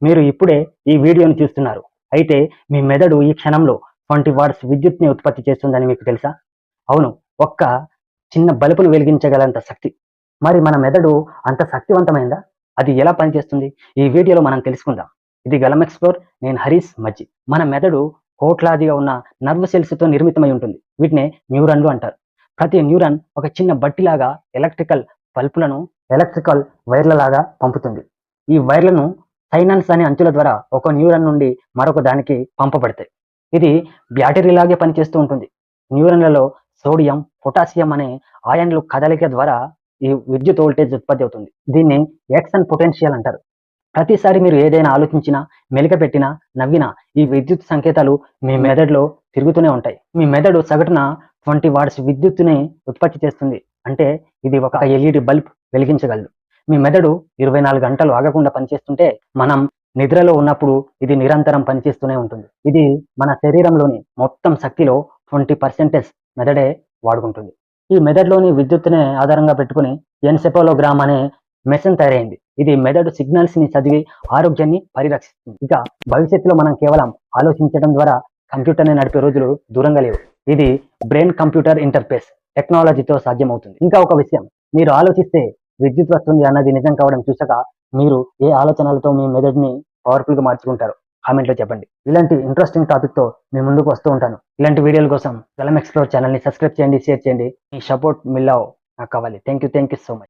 మీరు ఇప్పుడే ఈ వీడియోని చూస్తున్నారు. అయితే మీ మెదడు ఈ క్షణంలో 20 వాట్స్ విద్యుత్‌ని ఉత్పత్తి చేస్తుందని మీకు తెలుసా? అవును. ఒక్క చిన్న బల్బును వెలిగించగలంత శక్తి. మరి మన మెదడు అంత శక్తివంతమైందా? అది ఎలా పనిచేస్తుంది? ఈ వీడియోలో మనం తెలుసుకుందాం. ఇది గలం ఎక్స్‌ప్లోర్. నేను హరీష్ మజ్జి. మన మెదడు కోట్లాదిగా ఉన్న నర్వ్ సెల్స్‌తో నిర్మితమై ఉంటుంది. వీటినే న్యూరాన్లు అంటారు. ప్రతి న్యూరాన్ ఒక చిన్న బట్టిలాగా ఎలక్ట్రికల్ వైర్లలాగా పంపుతుంది. ఈ వైర్లను సైనన్స్ అనే అంచుల ద్వారా ఒక న్యూరాన్ నుండి మరొక దానికి పంపబడతాయి. ఇది బ్యాటరీలాగే పనిచేస్తూ ఉంటుంది. న్యూరాన్లలో సోడియం, పొటాషియం అనే అయాన్లు కదలిక ద్వారా ఈ విద్యుత్ వోల్టేజ్ ఉత్పత్తి అవుతుంది. దీన్ని యాక్షన్ పొటెన్షియల్ అంటారు. ప్రతిసారి మీరు ఏదైనా ఆలోచించినా, మెలికపెట్టినా, నవ్వినా ఈ విద్యుత్ సంకేతాలు మీ మెదడులో తిరుగుతూనే ఉంటాయి. మీ మెదడు సగటున 20 వాట్స్ విద్యుత్తుని ఉత్పత్తి చేస్తుంది. అంటే ఇది ఒక ఎల్ఈడి బల్బ్ వెలిగించగలదు. మీ మెదడు 24 గంటలు ఆగకుండా పనిచేస్తుంటే, మనం నిద్రలో ఉన్నప్పుడు ఇది నిరంతరం పనిచేస్తూనే ఉంటుంది. ఇది మన శరీరంలోని మొత్తం శక్తిలో 20% మెదడే వాడుకుంటుంది. ఈ మెదడులోని విద్యుత్తునే ఆధారంగా పెట్టుకుని ఎన్సెఫాలోగ్రామ్ అనే మెషిన్ తయారైంది. ఇది మెదడు సిగ్నల్స్ ని చదివి ఆరోగ్యాన్ని పరిరక్షిస్తుంది. ఇక భవిష్యత్తులో మనం కేవలం ఆలోచించడం ద్వారా కంప్యూటర్ని నడిపే రోజులు దూరంగా లేవు. ఇది బ్రెయిన్ కంప్యూటర్ ఇంటర్ఫేస్ టెక్నాలజీతో సాధ్యమవుతుంది. ఇంకా ఒక విషయం, మీరు ఆలోచిస్తే విద్యుత్ వస్తుంది అన్నది నిజం కావడం చూసాక మీరు ఏ ఆలోచనలతో మీ మెదడుని పవర్ఫుల్ గా మార్చుకుంటారు కామెంట్లో చెప్పండి. ఇలాంటి ఇంట్రెస్టింగ్ టాపిక్ తో మీ ముందుకు వస్తూ ఉంటాను. ఇలాంటి వీడియోల కోసం గలం ఎక్స్ప్లోర్ ఛానల్ ని సబ్స్క్రైబ్ చేయండి, షేర్ చేయండి. మీ సపోర్ట్ మిల్లావ్ నాకు కావాలి. Thank you so much.